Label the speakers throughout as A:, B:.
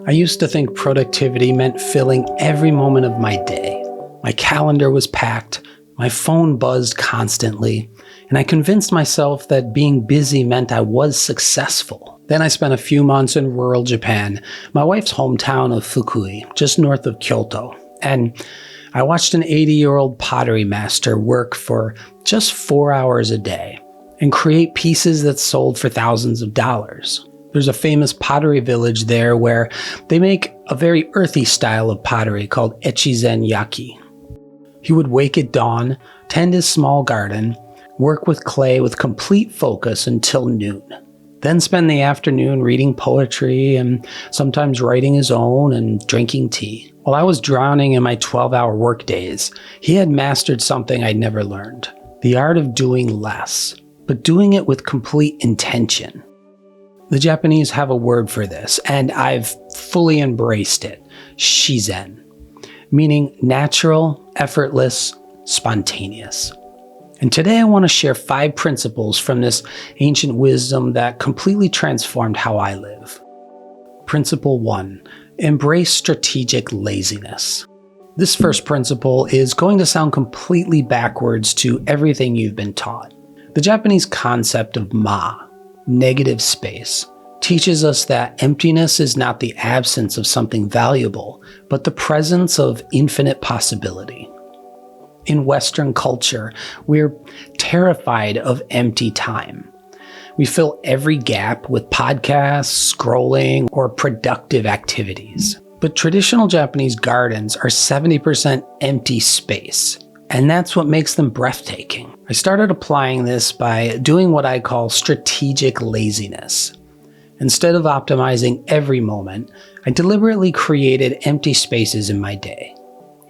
A: I used to think productivity meant filling every moment of my day. My calendar was packed, my phone buzzed constantly, and I convinced myself that being busy meant I was successful. Then I spent a few months in rural Japan, my wife's hometown of Fukui, just north of Kyoto, and I watched an 80-year-old pottery master work for just 4 hours a day and create pieces that sold for thousands of dollars. There's a famous pottery village there where they make a very earthy style of pottery called Shizen yaki. He would wake at dawn, tend his small garden, work with clay with complete focus until noon, then spend the afternoon reading poetry and sometimes writing his own and drinking tea. While I was drowning in my 12-hour workdays, he had mastered something I'd never learned: the art of doing less, but doing it with complete intention. The Japanese have a word for this, and I've fully embraced it: Shizen, meaning natural, effortless, spontaneous. And today I want to share 5 principles from this ancient wisdom that completely transformed how I live. Principle 1, embrace strategic laziness. This first principle is going to sound completely backwards to everything you've been taught. The Japanese concept of negative space, teaches us that emptiness is not the absence of something valuable, but the presence of infinite possibility. In Western culture, we're terrified of empty time. We fill every gap with podcasts, scrolling, or productive activities. But traditional Japanese gardens are 70% empty space, and that's what makes them breathtaking. I started applying this by doing what I call strategic laziness. Instead of optimizing every moment, I deliberately created empty spaces in my day.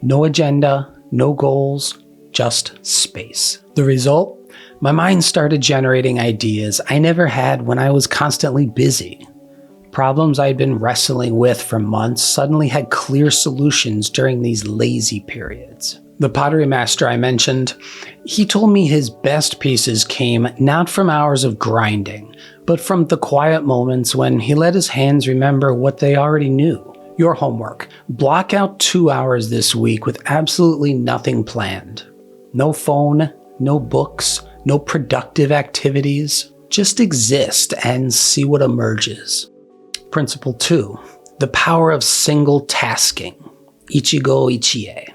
A: No agenda, no goals, just space. The result? My mind started generating ideas I never had when I was constantly busy. Problems I'd been wrestling with for months suddenly had clear solutions during these lazy periods. The pottery master I mentioned, he told me his best pieces came not from hours of grinding, but from the quiet moments when he let his hands remember what they already knew. Your homework: block out 2 hours this week with absolutely nothing planned. No phone, no books, no productive activities. Just exist and see what emerges. Principle 2, the power of single tasking. Ichigo, ichie.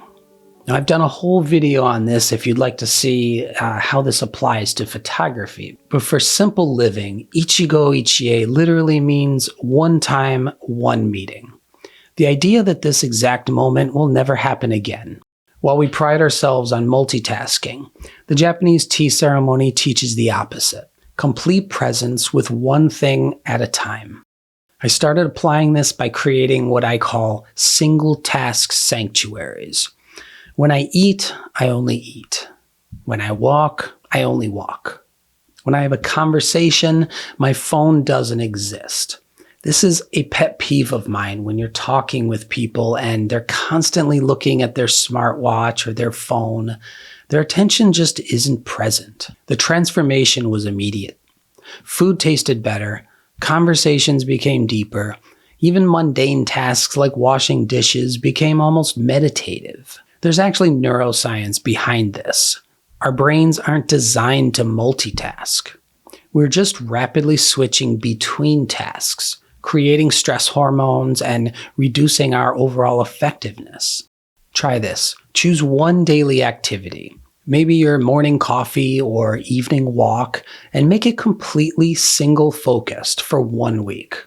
A: Now, I've done a whole video on this if you'd like to see how this applies to photography. But for simple living, ichigo, ichie literally means one time, one meeting. The idea that this exact moment will never happen again. While we pride ourselves on multitasking, the Japanese tea ceremony teaches the opposite: complete presence with one thing at a time. I started applying this by creating what I call single task sanctuaries. When I eat, I only eat. When I walk, I only walk. When I have a conversation, my phone doesn't exist. This is a pet peeve of mine when you're talking with people and they're constantly looking at their smartwatch or their phone. Their attention just isn't present. The transformation was immediate. Food tasted better, conversations became deeper, even mundane tasks like washing dishes became almost meditative. There's actually neuroscience behind this. Our brains aren't designed to multitask. We're just rapidly switching between tasks, creating stress hormones and reducing our overall effectiveness. Try this. Choose one daily activity, maybe your morning coffee or evening walk, and make it completely single-focused for 1 week.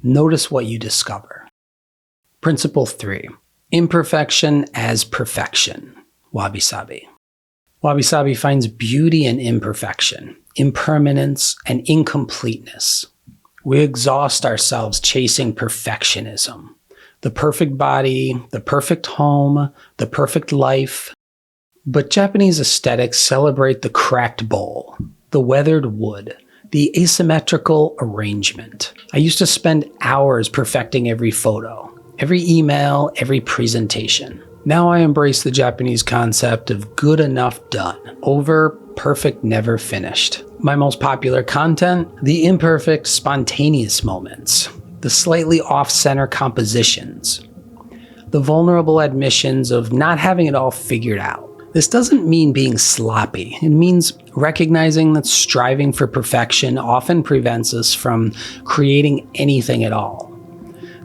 A: Notice what you discover. Principle 3. Imperfection as perfection. Wabi-sabi. Wabi-sabi finds beauty in imperfection, impermanence, and incompleteness. We exhaust ourselves chasing perfectionism. The perfect body, the perfect home, the perfect life. But Japanese aesthetics celebrate the cracked bowl, the weathered wood, the asymmetrical arrangement. I used to spend hours perfecting every photo, every email, every presentation. Now I embrace the Japanese concept of good enough done, over perfect never finished. My most popular content: the imperfect, spontaneous moments. the slightly off-center compositions, the vulnerable admissions of not having it all figured out. This doesn't mean being sloppy. It means recognizing that striving for perfection often prevents us from creating anything at all.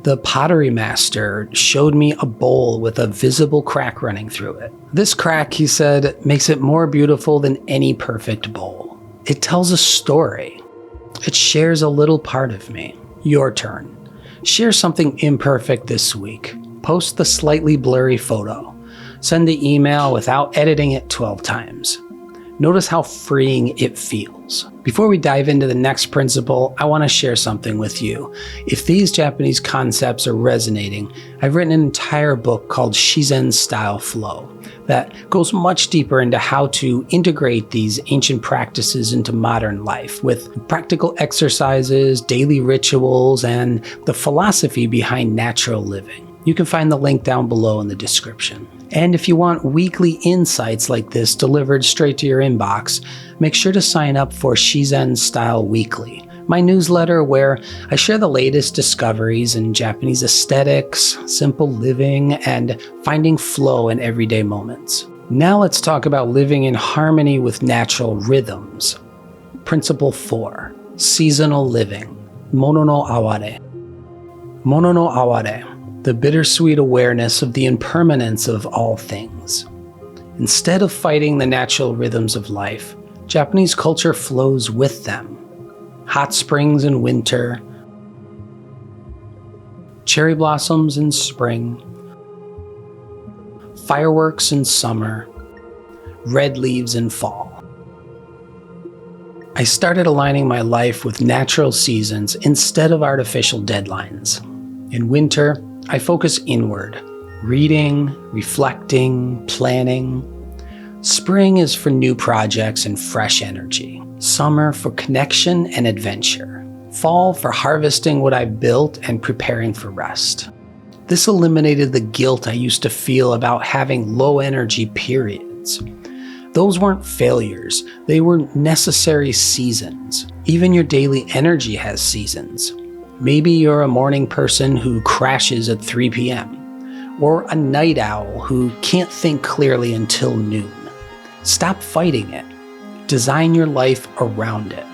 A: The pottery master showed me a bowl with a visible crack running through it. This crack, he said, makes it more beautiful than any perfect bowl. It tells a story. It shares a little part of me. Your turn. Share something imperfect this week. Post the slightly blurry photo. Send the email without editing it 12 times. Notice how freeing it feels. Before we dive into the next principle, I want to share something with you. If these Japanese concepts are resonating, I've written an entire book called Shizen Style Flow that goes much deeper into how to integrate these ancient practices into modern life with practical exercises, daily rituals, and the philosophy behind natural living. You can find the link down below in the description. And if you want weekly insights like this delivered straight to your inbox, make sure to sign up for Shizen Style Weekly, my newsletter where I share the latest discoveries in Japanese aesthetics, simple living, and finding flow in everyday moments. Now let's talk about living in harmony with natural rhythms. Principle 4, seasonal living, mono no aware. Mono no aware. The bittersweet awareness of the impermanence of all things. Instead of fighting the natural rhythms of life, Japanese culture flows with them. Hot springs in winter, cherry blossoms in spring, fireworks in summer, red leaves in fall. I started aligning my life with natural seasons instead of artificial deadlines. In winter, I focus inward, reading, reflecting, planning. Spring is for new projects and fresh energy. Summer for connection and adventure. Fall for harvesting what I've built and preparing for rest. This eliminated the guilt I used to feel about having low energy periods. Those weren't failures, they were necessary seasons. Even your daily energy has seasons. Maybe you're a morning person who crashes at 3 p.m., or a night owl who can't think clearly until noon. Stop fighting it. Design your life around it.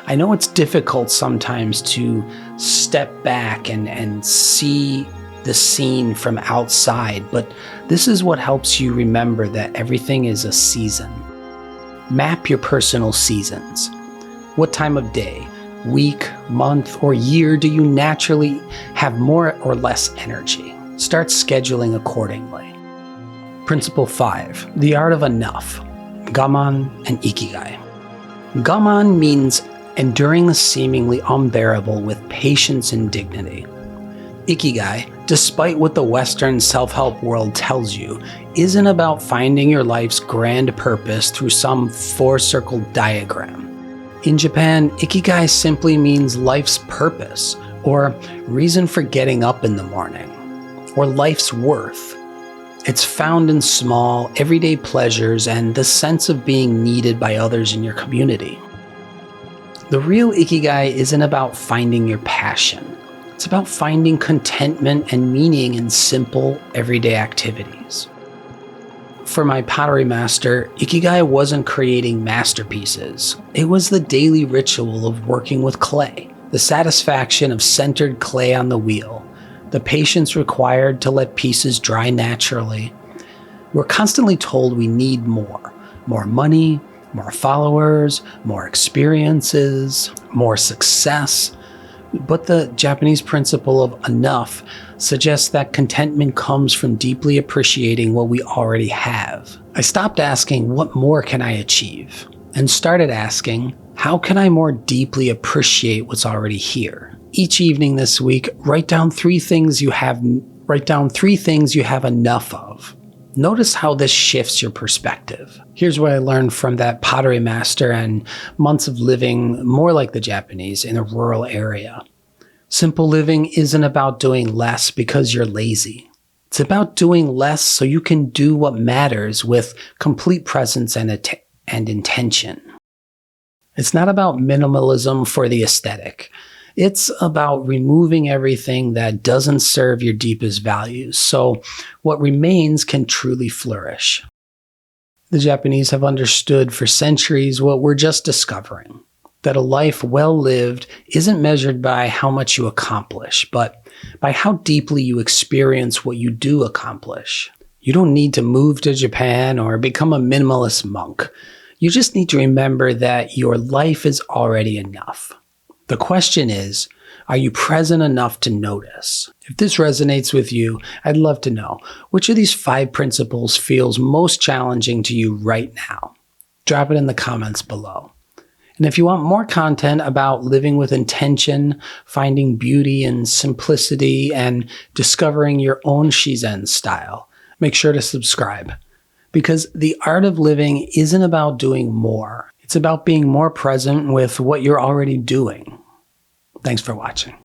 A: I know it's difficult sometimes to step back and see the scene from outside, but this is what helps you remember that everything is a season. Map your personal seasons. What time of day, week, month, or year do you naturally have more or less energy? Start scheduling accordingly. Principle 5, the art of enough, gaman and ikigai. Gaman means enduring the seemingly unbearable with patience and dignity. Ikigai, despite what the Western self-help world tells you, isn't about finding your life's grand purpose through some four-circled diagram. In Japan, ikigai simply means life's purpose, or reason for getting up in the morning, or life's worth. It's found in small, everyday pleasures and the sense of being needed by others in your community. The real ikigai isn't about finding your passion. It's about finding contentment and meaning in simple, everyday activities. For my pottery master, ikigai wasn't creating masterpieces. It was the daily ritual of working with clay, the satisfaction of centered clay on the wheel, the patience required to let pieces dry naturally. We're constantly told we need more money, more followers, more experiences, more success. But the Japanese principle of enough suggests that contentment comes from deeply appreciating what we already have. I stopped asking, what more can I achieve? And started asking, how can I more deeply appreciate what's already here? Each evening this week, write down three things you have enough of. Notice how this shifts your perspective. Here's what I learned from that pottery master and months of living more like the Japanese in a rural area. Simple living isn't about doing less because you're lazy. It's about doing less so you can do what matters with complete presence and intention. It's not about minimalism for the aesthetic. It's about removing everything that doesn't serve your deepest values, so what remains can truly flourish. The Japanese have understood for centuries what we're just discovering, that a life well lived isn't measured by how much you accomplish, but by how deeply you experience what you do accomplish. You don't need to move to Japan or become a minimalist monk. You just need to remember that your life is already enough. The question is, are you present enough to notice? If this resonates with you, I'd love to know which of these 5 principles feels most challenging to you right now. Drop it in the comments below. And if you want more content about living with intention, finding beauty in simplicity, and discovering your own Shizen style, make sure to subscribe. Because the art of living isn't about doing more. It's about being more present with what you're already doing. Thanks for watching.